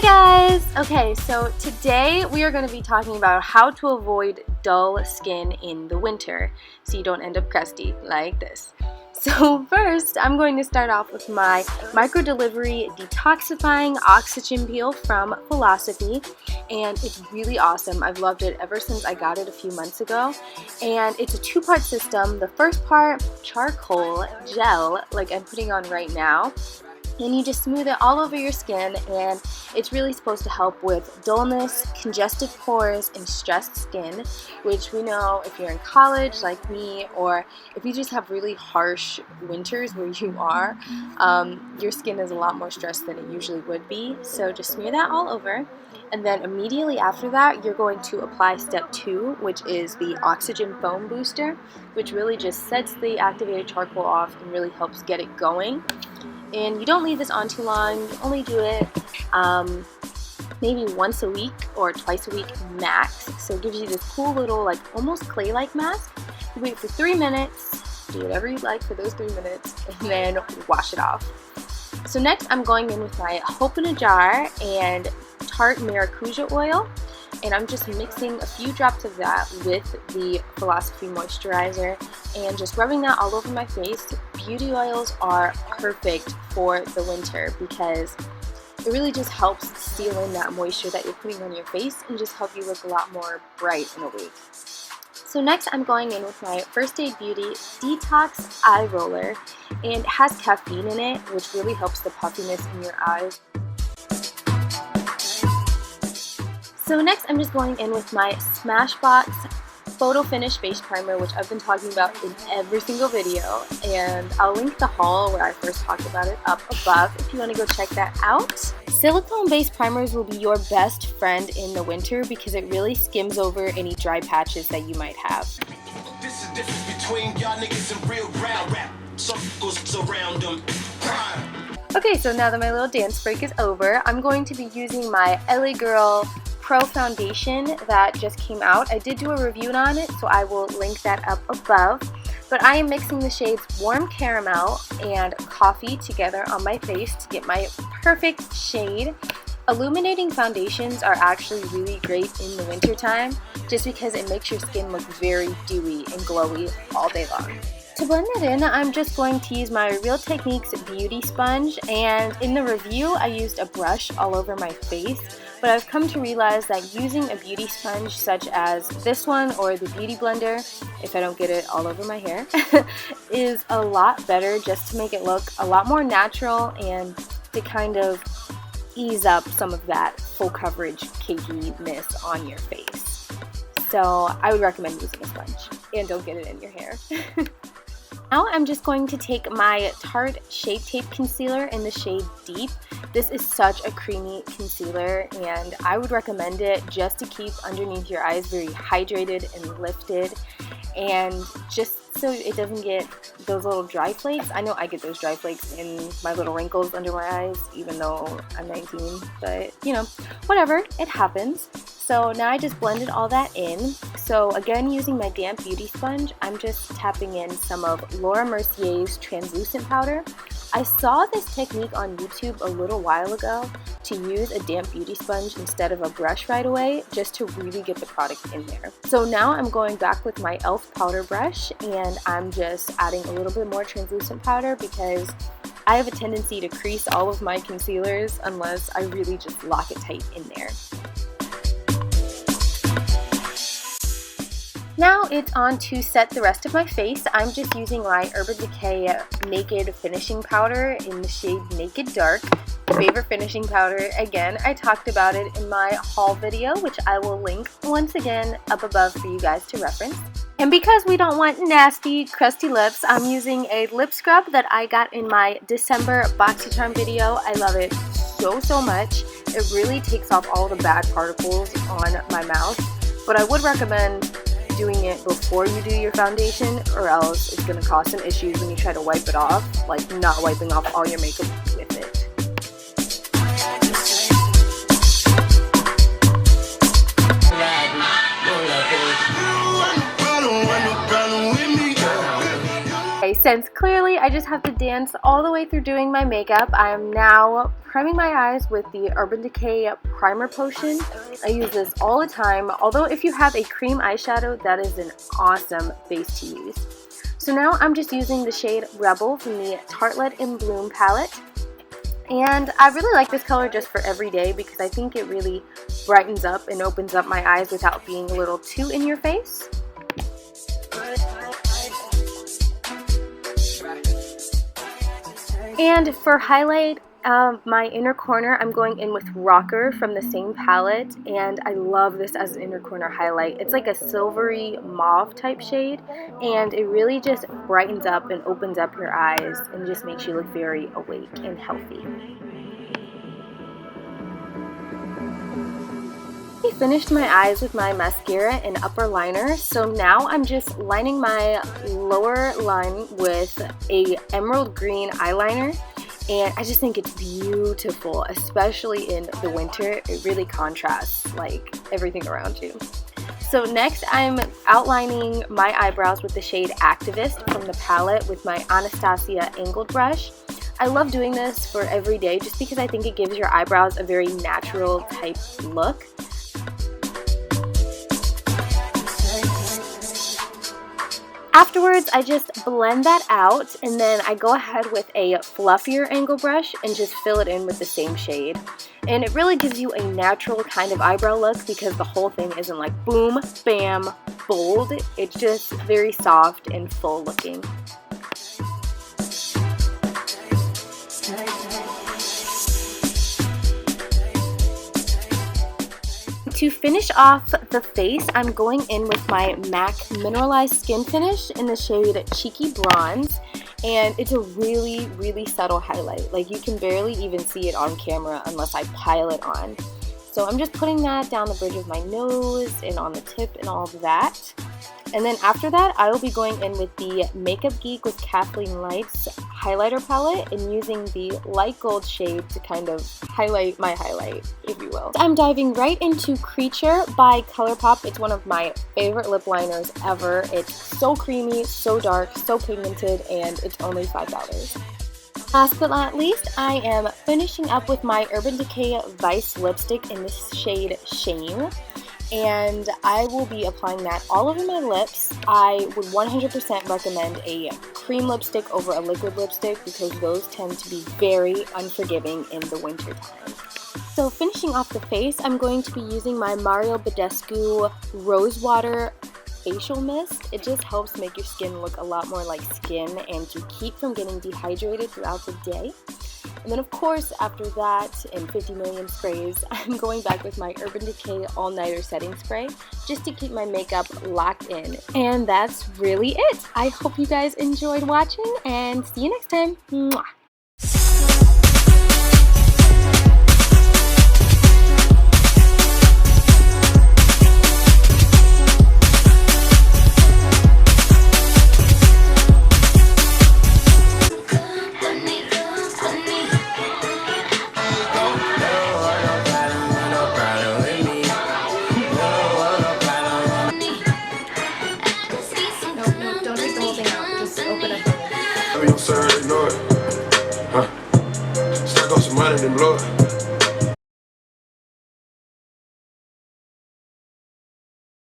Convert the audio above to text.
guys! Okay, so today we are going to be talking about how to avoid dull skin in the winter so you don't end up crusty like this. So first, I'm going to start off with my micro delivery detoxifying oxygen peel from Philosophy, and it's really awesome. I've loved it ever since I got it a few months ago, and it's a two-part system. The first part, charcoal gel, like I'm putting on right now, and you just smooth it all over your skin, and it's really supposed to help with dullness, congested pores, and stressed skin, which we know if you're in college like me, or if you just have really harsh winters where you are, your skin is a lot more stressed than it usually would be. So just smear that all over, and then immediately after that you're going to apply step 2, which is the oxygen foam booster, which really just sets the activated charcoal off and really helps get it going. And you don't leave this on too long. You only do it maybe once a week or twice a week max. So it gives you this cool little, like, almost clay-like mask. You wait for 3 minutes, do whatever you like for those 3 minutes, and then wash it off. So next I'm going in with my Hope in a Jar and Tarte Maracuja oil. And I'm just mixing a few drops of that with the Philosophy moisturizer and just rubbing that all over my face. Beauty oils are perfect for the winter because it really just helps seal in that moisture that you're putting on your face and just help you look a lot more bright and awake. So next I'm going in with my First Aid Beauty Detox Eye Roller, and it has caffeine in it, which really helps the puffiness in your eyes. So next I'm just going in with my SMASHBOX Photo Finish Face Primer, which I've been talking about in every single video, and I'll link the haul where I first talked about it up above if you want to go check that out. Silicone-based primers will be your best friend in the winter because it really skims over any dry patches that you might have. This is the difference between y'all niggas and real rap. Circles around them. Okay, so now that my little dance break is over, I'm going to be using my LA Girl Pro Foundation that just came out. I did do a review on it, so I will link that up above. But I am mixing the shades Warm Caramel and Coffee together on my face to get my perfect shade. Illuminating foundations are actually really great in the wintertime just because it makes your skin look very dewy and glowy all day long. To blend it in, I'm just going to use my Real Techniques Beauty Sponge, and in the review I used a brush all over my face, but I've come to realize that using a beauty sponge such as this one or the Beauty Blender, if I don't get it all over my hair, is a lot better just to make it look a lot more natural and to kind of ease up some of that full coverage cakiness on your face. So I would recommend using a sponge, and don't get it in your hair. Now I'm just going to take my Tarte Shape Tape Concealer in the shade Deep. This is such a creamy concealer, and I would recommend it just to keep underneath your eyes very hydrated and lifted, and just so it doesn't get those little dry flakes. I know I get those dry flakes in my little wrinkles under my eyes, even though I'm 19, but you know, whatever, it happens. So now I just blended all that in. So again, using my damp beauty sponge, I'm just tapping in some of Laura Mercier's translucent powder. I saw this technique on YouTube a little while ago to use a damp beauty sponge instead of a brush right away, just to really get the product in there. So now I'm going back with my e.l.f. powder brush, and I'm just adding a little bit more translucent powder because I have a tendency to crease all of my concealers unless I really just lock it tight in there. Now it's on to set the rest of my face. I'm just using my Urban Decay Naked Finishing Powder in the shade Naked Dark. Favorite finishing powder. Again, I talked about it in my haul video, which I will link once again up above for you guys to reference. And because we don't want nasty, crusty lips, I'm using a lip scrub that I got in my December BOXYCHARM video. I love it so much. It really takes off all the bad particles on my mouth, but I would recommend doing it before you do your foundation, or else it's going to cause some issues when you try to wipe it off, like not wiping off all your makeup with it. Okay, sense clearly. I just have to dance all the way through doing my makeup. I'm now priming my eyes with the Urban Decay Primer Potion. I use this all the time, although if you have a cream eyeshadow, that is an awesome base to use. So now I'm just using the shade Rebel from the Tartelette in Bloom palette. And I really like this color just for every day because I think it really brightens up and opens up my eyes without being a little too in your face. And for highlight, my inner corner, I'm going in with Rocker from the same palette, and I love this as an inner corner highlight. It's like a silvery mauve type shade, and it really just brightens up and opens up your eyes and just makes you look very awake and healthy. I finished my eyes with my mascara and upper liner, so now I'm just lining my lower line with a emerald green eyeliner. And I just think it's beautiful, especially in the winter. It really contrasts like everything around you. So next I'm outlining my eyebrows with the shade Activist from the palette with my Anastasia angled brush. I love doing this for every day just because I think it gives your eyebrows a very natural type look. Afterwards, I just blend that out, and then I go ahead with a fluffier angle brush and just fill it in with the same shade. And it really gives you a natural kind of eyebrow look because the whole thing isn't like boom, bam, bold. It's just very soft and full looking. To finish off the face, I'm going in with my MAC Mineralized Skin Finish in the shade Cheeky Bronze, and it's a really, really subtle highlight. Like, you can barely even see it on camera unless I pile it on. So I'm just putting that down the bridge of my nose and on the tip and all of that. And then after that, I will be going in with the Makeup Geek with Kathleen Light's highlighter palette and using the light gold shade to kind of highlight my highlight, if you will. I'm diving right into Creature by Colourpop. It's one of my favorite lip liners ever. It's so creamy, so dark, so pigmented, and it's only $5. Last but not least, I am finishing up with my Urban Decay Vice lipstick in the shade Shame. And I will be applying that all over my lips. I would 100% recommend a cream lipstick over a liquid lipstick because those tend to be very unforgiving in the winter time. So finishing off the face, I'm going to be using my Mario Badescu Rosewater facial mist. It just helps make your skin look a lot more like skin and to keep from getting dehydrated throughout the day. And then of course, after that and 50 million sprays, I'm going back with my Urban Decay All Nighter Setting Spray just to keep my makeup locked in. And that's really it. I hope you guys enjoyed watching and see you next time. Mwah!